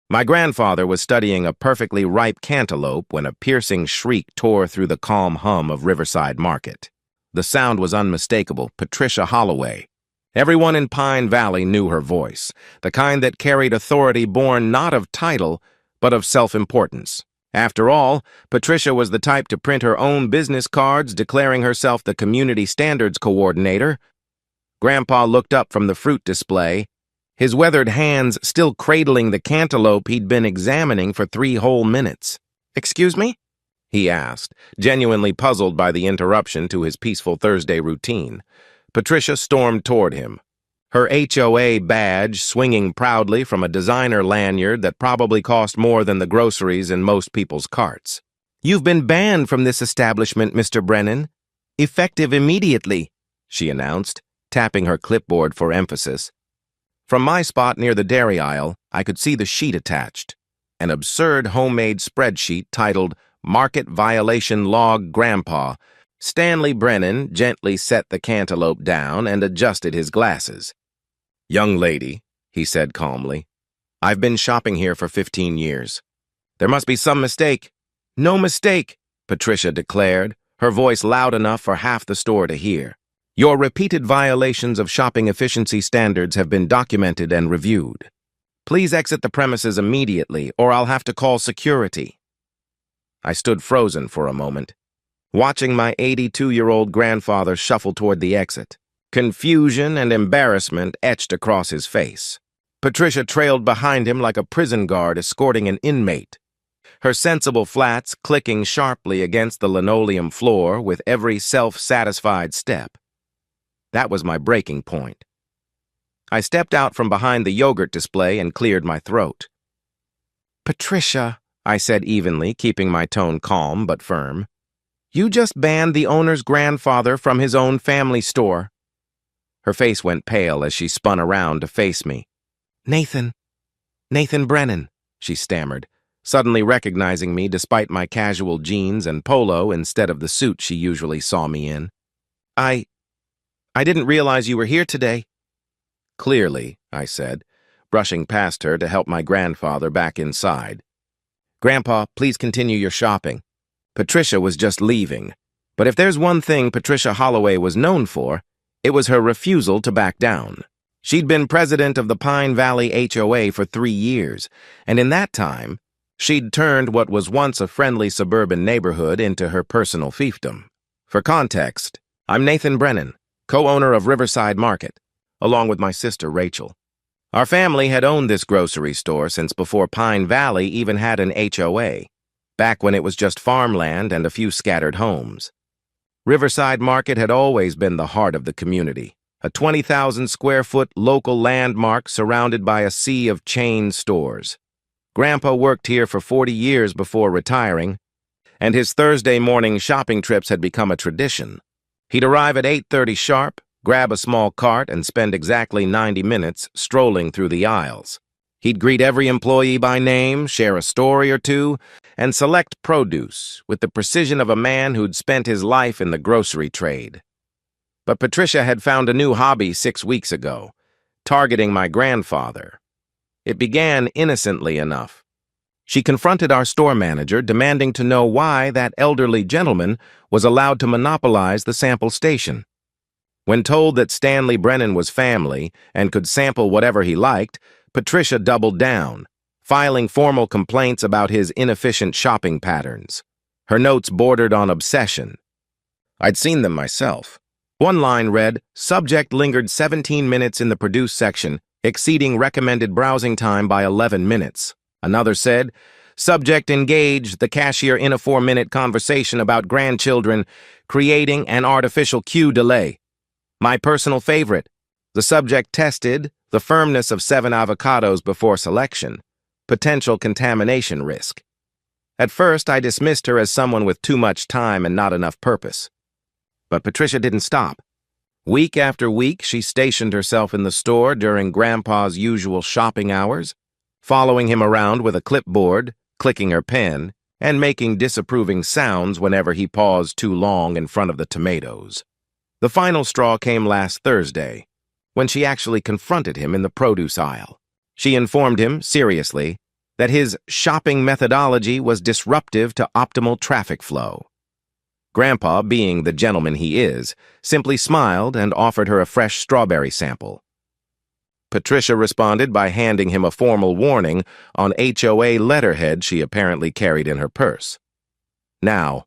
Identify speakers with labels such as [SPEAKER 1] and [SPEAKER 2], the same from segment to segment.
[SPEAKER 1] My grandfather was studying a perfectly ripe cantaloupe when a piercing shriek tore through the calm hum of Riverside Market. The sound was unmistakable, Patricia Holloway. Everyone in Pine Valley knew her voice, the kind that carried authority born not of title, but of self-importance. After all, Patricia was the type to print her own business cards declaring herself the community standards coordinator. Grandpa looked up from the fruit display, his weathered hands still cradling the cantaloupe he'd been examining for 3 whole minutes. "Excuse me?" he asked, genuinely puzzled by the interruption to his peaceful Thursday routine. Patricia stormed toward him, her HOA badge swinging proudly from a designer lanyard that probably cost more than the groceries in most people's carts. "You've been banned from this establishment, Mr. Brennan. Effective immediately," she announced, tapping her clipboard for emphasis. From my spot near the dairy aisle, I could see the sheet attached, an absurd homemade spreadsheet titled Market Violation Log Grandpa. Stanley Brennan gently set the cantaloupe down and adjusted his glasses. "Young lady," he said calmly, "I've been shopping here for 15 years. There must be some mistake." "No mistake," Patricia declared, her voice loud enough for half the store to hear. "Your repeated violations of shopping efficiency standards have been documented and reviewed. Please exit the premises immediately, or I'll have to call security." I stood frozen for a moment, watching my 82-year-old grandfather shuffle toward the exit. Confusion and embarrassment etched across his face. Patricia trailed behind him like a prison guard escorting an inmate, her sensible flats clicking sharply against the linoleum floor with every self-satisfied step. That was my breaking point. I stepped out from behind the yogurt display and cleared my throat. "Patricia," I said evenly, keeping my tone calm but firm, "you just banned the owner's grandfather from his own family store." Her face went pale as she spun around to face me. Nathan Brennan," she stammered, suddenly recognizing me despite my casual jeans and polo instead of the suit she usually saw me in. I didn't realize you were here today." "Clearly," I said, brushing past her to help my grandfather back inside. "Grandpa, please continue your shopping." Patricia was just leaving, but if there's one thing Patricia Holloway was known for, it was her refusal to back down. She'd been president of the Pine Valley HOA for 3 years, and in that time, she'd turned what was once a friendly suburban neighborhood into her personal fiefdom. For context, I'm Nathan Brennan, co-owner of Riverside Market, along with my sister Rachel. Our family had owned this grocery store since before Pine Valley even had an HOA, back when it was just farmland and a few scattered homes. Riverside Market had always been the heart of the community, a 20,000-square-foot local landmark surrounded by a sea of chain stores. Grandpa worked here for 40 years before retiring, and his Thursday morning shopping trips had become a tradition. He'd arrive at 8:30 sharp, grab a small cart, and spend exactly 90 minutes strolling through the aisles. He'd greet every employee by name, share a story or two, and select produce with the precision of a man who'd spent his life in the grocery trade. But Patricia had found a new hobby 6 weeks ago, targeting my grandfather. It began innocently enough. She confronted our store manager, demanding to know why that elderly gentleman was allowed to monopolize the sample station. When told that Stanley Brennan was family and could sample whatever he liked, Patricia doubled down, filing formal complaints about his inefficient shopping patterns. Her notes bordered on obsession. I'd seen them myself. One line read, "Subject lingered 17 minutes in the produce section, exceeding recommended browsing time by 11 minutes. Another said, "Subject engaged the cashier in a 4-minute conversation about grandchildren, creating an artificial queue delay." My personal favorite, the subject tested the firmness of 7 avocados before selection, potential contamination risk. At first, I dismissed her as someone with too much time and not enough purpose. But Patricia didn't stop. Week after week, she stationed herself in the store during Grandpa's usual shopping hours, following him around with a clipboard, clicking her pen, and making disapproving sounds whenever he paused too long in front of the tomatoes. The final straw came last Thursday, when she actually confronted him in the produce aisle. She informed him, seriously, that his shopping methodology was disruptive to optimal traffic flow. Grandpa, being the gentleman he is, simply smiled and offered her a fresh strawberry sample. Patricia responded by handing him a formal warning on HOA letterhead she apparently carried in her purse. Now,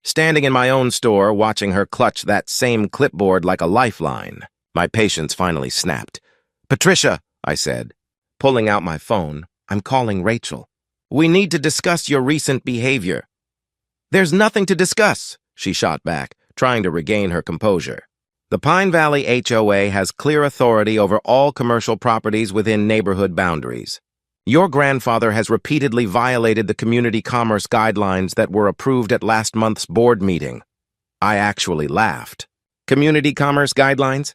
[SPEAKER 1] standing in my own store, watching her clutch that same clipboard like a lifeline, my patience finally snapped. "Patricia," I said, pulling out my phone, "I'm calling Rachel. We need to discuss your recent behavior." "There's nothing to discuss," she shot back, trying to regain her composure. "The Pine Valley HOA has clear authority over all commercial properties within neighborhood boundaries. Your grandfather has repeatedly violated the community commerce guidelines that were approved at last month's board meeting." I actually laughed. "Community commerce guidelines?"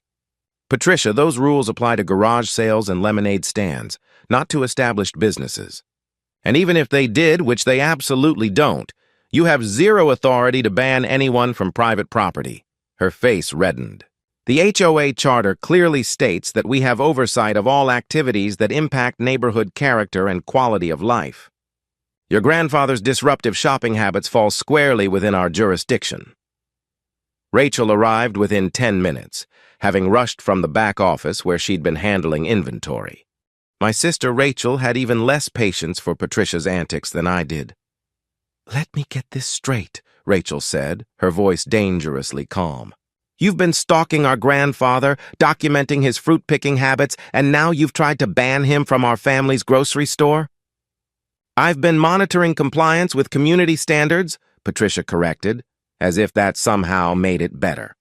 [SPEAKER 1] "Patricia, those rules apply to garage sales and lemonade stands, not to established businesses. And even if they did, which they absolutely don't, you have zero authority to ban anyone from private property." Her face reddened. "The HOA charter clearly states that we have oversight of all activities that impact neighborhood character and quality of life. Your grandfather's disruptive shopping habits fall squarely within our jurisdiction." Rachel arrived within 10 minutes, having rushed from the back office where she'd been handling inventory. My sister Rachel had even less patience for Patricia's antics than I did. "Let me get this straight," Rachel said, her voice dangerously calm. "You've been stalking our grandfather, documenting his fruit-picking habits, and now you've tried to ban him from our family's grocery store?" "I've been monitoring compliance with community standards," Patricia corrected, as if that somehow made it better.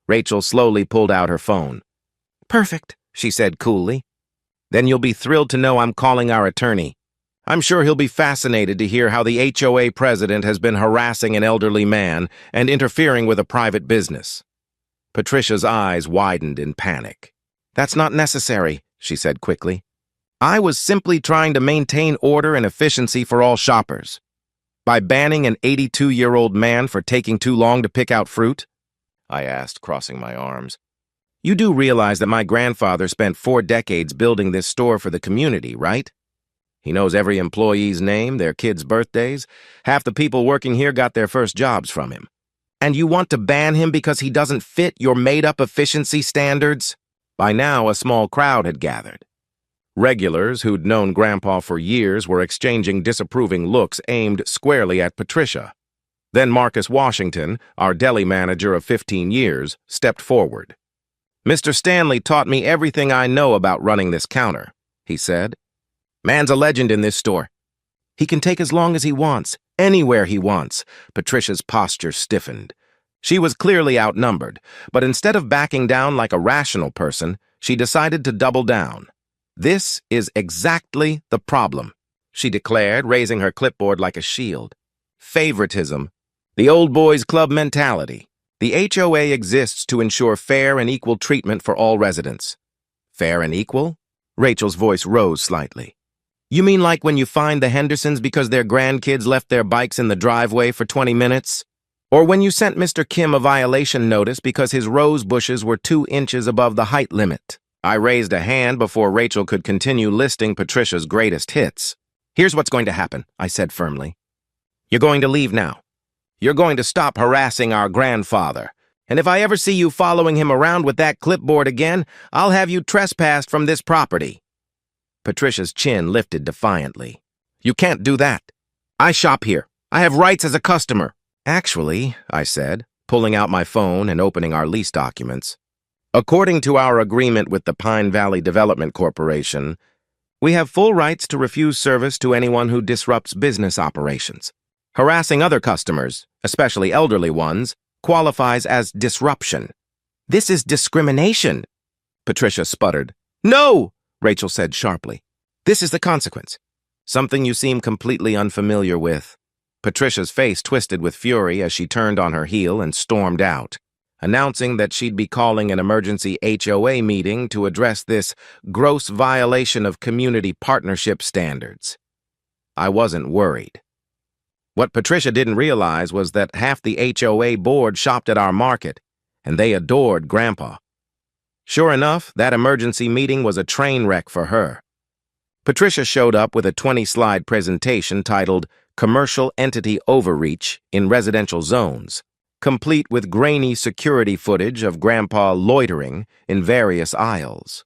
[SPEAKER 1] Rachel slowly pulled out her phone. "Perfect," she said coolly. "Then you'll be thrilled to know I'm calling our attorney. I'm sure he'll be fascinated to hear how the HOA president has been harassing an elderly man and interfering with a private business." Patricia's eyes widened in panic. "That's not necessary," she said quickly. "I was simply trying to maintain order and efficiency for all shoppers. By banning an 82-year-old man for taking too long to pick out fruit?" I asked, crossing my arms. "You do realize that my grandfather spent 4 decades building this store for the community, right? He knows every employee's name, their kids' birthdays. Half the people working here got their first jobs from him. And you want to ban him because he doesn't fit your made-up efficiency standards?" By now, a small crowd had gathered. Regulars who'd known Grandpa for years were exchanging disapproving looks aimed squarely at Patricia. Then Marcus Washington, our deli manager of 15 years, stepped forward. "Mr. Stanley taught me everything I know about running this counter," he said. "Man's a legend in this store. He can take as long as he wants, anywhere he wants." Patricia's posture stiffened. She was clearly outnumbered, but instead of backing down like a rational person, she decided to double down. "This is exactly the problem," she declared, raising her clipboard like a shield. "Favoritism. The old boys club mentality. The HOA exists to ensure fair and equal treatment for all residents." "Fair and equal?" Rachel's voice rose slightly. "You mean like when you fined the Hendersons because their grandkids left their bikes in the driveway for 20 minutes? Or when you sent Mr. Kim a violation notice because his rose bushes were 2 inches above the height limit?" I raised a hand before Rachel could continue listing Patricia's greatest hits. "Here's what's going to happen," I said firmly. "You're going to leave now. You're going to stop harassing our grandfather. And if I ever see you following him around with that clipboard again, I'll have you trespassed from this property." Patricia's chin lifted defiantly. "You can't do that. I shop here. I have rights as a customer." "Actually," I said, pulling out my phone and opening our lease documents, "according to our agreement with the Pine Valley Development Corporation, we have full rights to refuse service to anyone who disrupts business operations. Harassing other customers, especially elderly ones, qualifies as disruption." "This is discrimination," Patricia sputtered. "No!" Rachel said sharply. "This is the consequence. Something you seem completely unfamiliar with." Patricia's face twisted with fury as she turned on her heel and stormed out, announcing that she'd be calling an emergency HOA meeting to address this gross violation of community partnership standards. I wasn't worried. What Patricia didn't realize was that half the HOA board shopped at our market, and they adored Grandpa. Sure enough, that emergency meeting was a train wreck for her. Patricia showed up with a 20-slide presentation titled Commercial Entity Overreach in Residential Zones, complete with grainy security footage of Grandpa loitering in various aisles.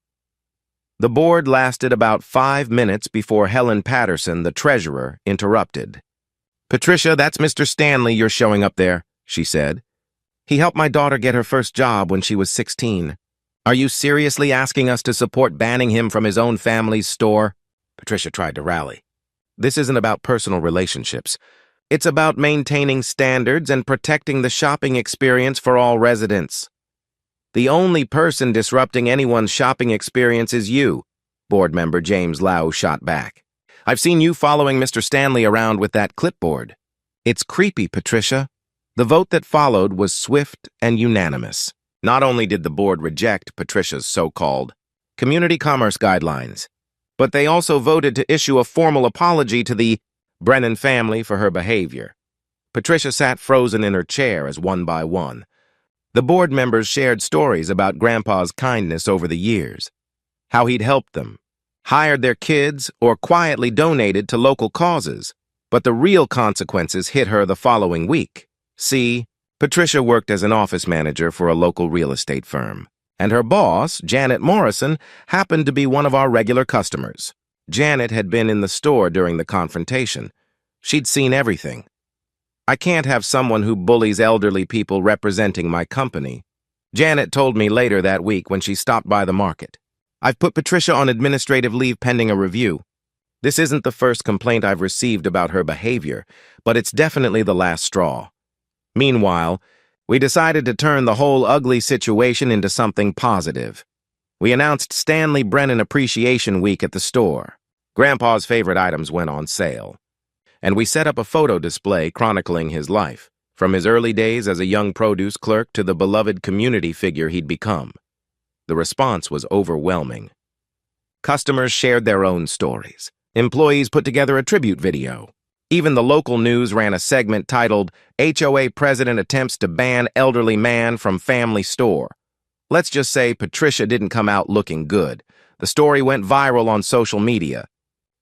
[SPEAKER 1] The board lasted about 5 minutes before Helen Patterson, the treasurer, interrupted. "Patricia, that's Mr. Stanley you're showing up there," she said. "He helped my daughter get her first job when she was 16. Are you seriously asking us to support banning him from his own family's store?" Patricia tried to rally. "This isn't about personal relationships. It's about maintaining standards and protecting the shopping experience for all residents." "The only person disrupting anyone's shopping experience is you," board member James Lau shot back. "I've seen you following Mr. Stanley around with that clipboard." "It's creepy, Patricia." The vote that followed was swift and unanimous. Not only did the board reject Patricia's so-called community commerce guidelines, but they also voted to issue a formal apology to the Brennan family for her behavior. Patricia sat frozen in her chair as one by one. The board members shared stories about Grandpa's kindness over the years, how he'd helped them, hired their kids, or quietly donated to local causes. But the real consequences hit her the following week. See, Patricia worked as an office manager for a local real estate firm, and her boss, Janet Morrison, happened to be one of our regular customers. Janet had been in the store during the confrontation. She'd seen everything. "I can't have someone who bullies elderly people representing my company," Janet told me later that week when she stopped by the market. "I've put Patricia on administrative leave pending a review. This isn't the first complaint I've received about her behavior, but it's definitely the last straw." Meanwhile, we decided to turn the whole ugly situation into something positive. We announced Stanley Brennan Appreciation Week at the store. Grandpa's favorite items went on sale. And we set up a photo display chronicling his life, from his early days as a young produce clerk to the beloved community figure he'd become. The response was overwhelming. Customers shared their own stories. Employees put together a tribute video. Even the local news ran a segment titled, "HOA President Attempts to Ban Elderly Man from Family Store." Let's just say Patricia didn't come out looking good. The story went viral on social media.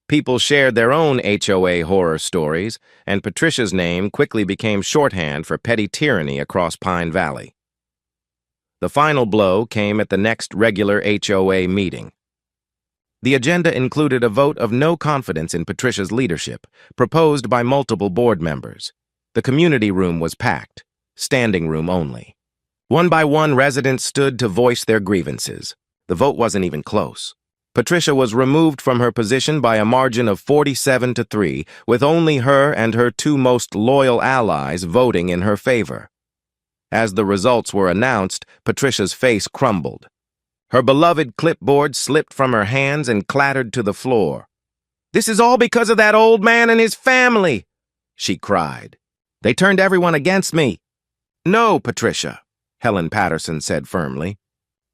[SPEAKER 1] People shared their own HOA horror stories, and Patricia's name quickly became shorthand for petty tyranny across Pine Valley. The final blow came at the next regular HOA meeting. The agenda included a vote of no confidence in Patricia's leadership, proposed by multiple board members. The community room was packed, standing room only. One by one, residents stood to voice their grievances. The vote wasn't even close. Patricia was removed from her position by a margin of 47-3, with only her and her two most loyal allies voting in her favor. As the results were announced, Patricia's face crumbled. Her beloved clipboard slipped from her hands and clattered to the floor. "This is all because of that old man and his family," she cried. "They turned everyone against me." "No, Patricia," Helen Patterson said firmly.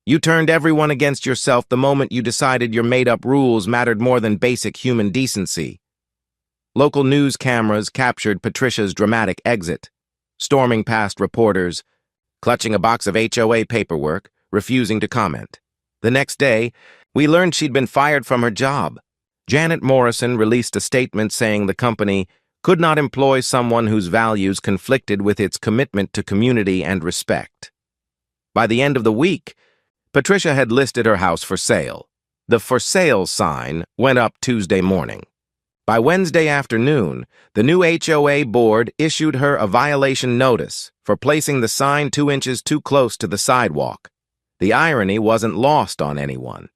[SPEAKER 1] "You turned everyone against yourself the moment you decided your made-up rules mattered more than basic human decency." Local news cameras captured Patricia's dramatic exit, storming past reporters, clutching a box of HOA paperwork, refusing to comment. The next day, we learned she'd been fired from her job. Janet Morrison released a statement saying the company could not employ someone whose values conflicted with its commitment to community and respect. By the end of the week, Patricia had listed her house for sale. The "for sale" sign went up Tuesday morning. By Wednesday afternoon, the new HOA board issued her a violation notice for placing the sign 2 inches too close to the sidewalk. The irony wasn't lost on anyone.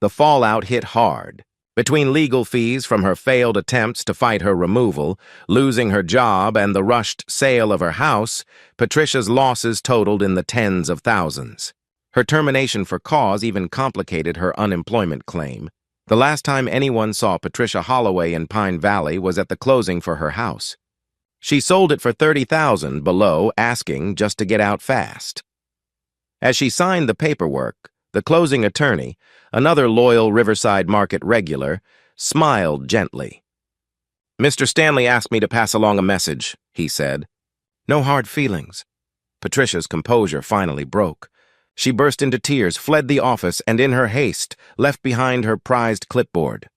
[SPEAKER 1] The fallout hit hard. Between legal fees from her failed attempts to fight her removal, losing her job, and the rushed sale of her house, Patricia's losses totaled in the tens of thousands. Her termination for cause even complicated her unemployment claim. The last time anyone saw Patricia Holloway in Pine Valley was at the closing for her house. She sold it for $30,000 below asking just to get out fast. As she signed the paperwork, the closing attorney, another loyal Riverside Market regular, smiled gently. "Mr. Stanley asked me to pass along a message," he said. "No hard feelings." Patricia's composure finally broke. She burst into tears, fled the office, and in her haste, left behind her prized clipboard.